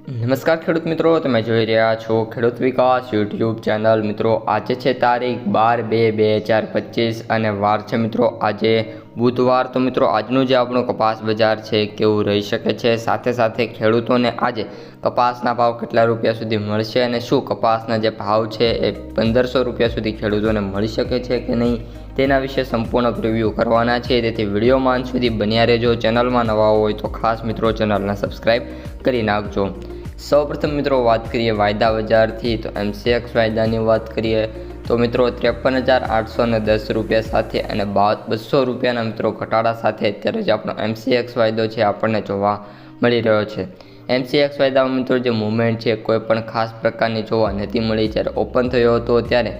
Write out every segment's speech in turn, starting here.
નમસ્કાર ખેડૂત મિત્રો, તમે જોઈ રહ્યા છો ખેડૂત વિકાસ યુટ્યુબ ચેનલ। મિત્રો આજે છે તારીખ 12/2/2025 અને વાર છે મિત્રો આજે બુધવાર। તો મિત્રો આજનું જે આપણું કપાસ બજાર છે કેવું રહી શકે છે, સાથે સાથે ખેડૂતોને આજે કપાસના ભાવ કેટલા રૂપિયા સુધી મળશે અને શું કપાસના જે ભાવ છે એ 1500 રૂપિયા સુધી ખેડૂતોને મળી શકે છે કે નહીં, તેના વિશે સંપૂર્ણ રિવ્યૂ કરવાના છે। તેથી વિડીયોમાં અંત સુધી બન્યા રહેજો। ચેનલમાં નવા હોય તો ખાસ મિત્રો ચેનલને સબસ્ક્રાઈબ કરી નાખજો। સૌપ્રથમ મિત્રો વાત કરીએ વાયદા બજારથી, તો MCX વાયદાની વાત કરીએ તો મિત્રો 53,810 રૂપિયા સાથે અને 200 રૂપિયાના મિત્રો ઘટાડા સાથે અત્યારે જે આપણો MCX વાયદો છે આપણને જોવા મળી રહ્યો છે। MCX વાયદામાં મિત્રો જે મુવમેન્ટ છે કોઈ પણ ખાસ પ્રકારની જોવા નથી મળી। જ્યારે ઓપન થયો હતો ત્યારે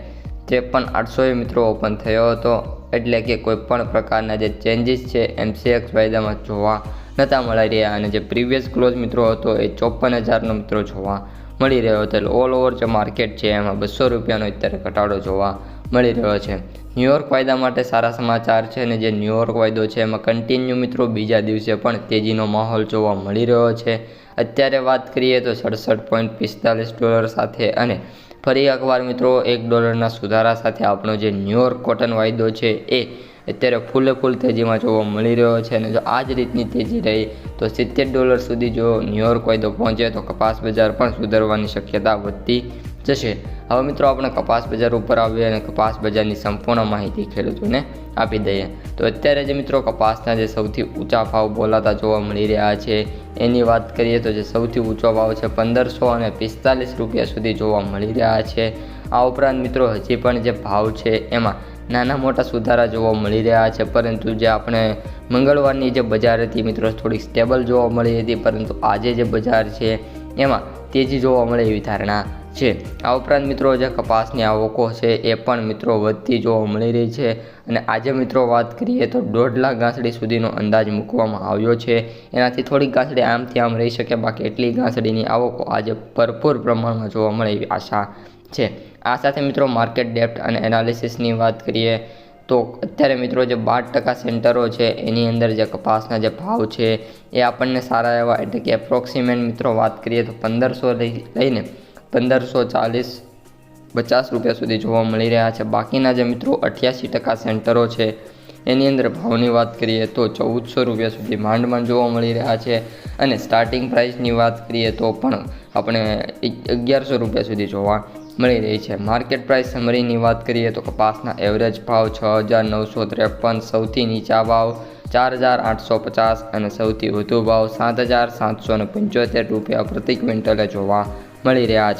53,800 મિત્રો ઓપન થયો હતો, એટલે કે કોઈ પણ પ્રકારના જે ચેન્જીસ છે MCX વાયદામાં જોવા નહોતા મળી રહ્યા અને જે પ્રીવિયસ ક્લોઝ મિત્રો હતો એ 54,000નો મિત્રો જોવા મળી રહ્યો હતો। ઓલ ઓવર જે માર્કેટ છે એમાં 200 રૂપિયાનો અત્યારે ઘટાડો જોવા મળી રહ્યો છે। ન્યુયોર્ક વાયદા માટે સારા સમાચાર છે અને જે ન્યુયોર્ક વાયદો છે એમાં કન્ટિન્યુ મિત્રો બીજા દિવસે પણ તેજીનો માહોલ જોવા મળી રહ્યો છે। અત્યારે વાત કરીએ તો $67.45 સાથે અને ફરી એકવાર મિત્રો $1ના સુધારા સાથે આપણો જે ન્યુયોર્ક કોટન વાયદો છે એ અત્યારે ફૂલ તેજીમાં જોવા મળી રહ્યો છે અને જો આ જ રીતની તેજી રહી તો $70 સુધી જો ન્યુયોર્ક વાયદો પહોંચે તો કપાસ બજાર પણ સુધરવાની શક્યતા વધતી જશે। હવે મિત્રો આપણે કપાસ બજાર ઉપર આવીએ અને કપાસ બજારની સંપૂર્ણ માહિતી ખેડૂતોને આપી દઈએ। તો અત્યારે જે મિત્રો કપાસના જે સૌથી ઊંચા ભાવ બોલાતા જોવા મળી રહ્યા છે એની વાત કરીએ તો જે સૌથી ઊંચો ભાવ છે 1545 રૂપિયા સુધી જોવા મળી રહ્યા છે। આ ઉપરાંત મિત્રો હજી પણ જે ભાવ છે એમાં નાના મોટા સુધારા જોવા મળી રહ્યા છે, પરંતુ જે આપણે મંગળવારની જે બજાર હતી મિત્રો થોડીક સ્ટેબલ જોવા મળી હતી, પરંતુ આજે જે બજાર છે એમાં તેજી જોવા મળે એવી ધારણા છે। આ ઉપરાંત મિત્રો જે કપાસની આવકો છે એ પણ મિત્રો વધતી જોવા મળી રહી છે અને આજે મિત્રો વાત કરીએ તો 1.5 લાખ ગાંસડી સુધીનો અંદાજ મૂકવામાં આવ્યો છે। એનાથી થોડીક ગાંસડી આમથી આમ રહી શકે, બાકી એટલી ગાંસડીની આવકો આજે ભરપૂર પ્રમાણમાં જોવા મળે એવી આશા છે। આ સાથે મિત્રો માર્કેટ ડેપ્થ અને એનાલિસિસની વાત કરીએ તો અત્યારે મિત્રો જે 12% સેન્ટરો છે એની અંદર જે કપાસના જે ભાવ છે એ આપણને સારા એવા, એટલે કે એપ્રોક્સિમેટ મિત્રો વાત કરીએ તો 1500 લઈને 1540-50 રૂપિયા સુધી જોવા મળી રહ્યા છે। બાકીના જે મિત્રો 88% સેન્ટરો છે એની અંદર ભાવની વાત કરીએ તો 1400 રૂપિયા સુધી માંડ જોવા મળી રહ્યા છે અને સ્ટાર્ટિંગ પ્રાઇસની વાત કરીએ તો પણ આપણે 1100 રૂપિયા સુધી જોવા મળી રહી છે। માર્કેટ પ્રાઇસ સમરીની વાત કરીએ તો કપાસના એવરેજ ભાવ 6,953, સૌથી નીચા ભાવ 4,850 અને સૌથી વધુ ભાવ 7,775 રૂપિયા પ્રતિ ક્વિન્ટલે જોવા મળી રહ્યા છે।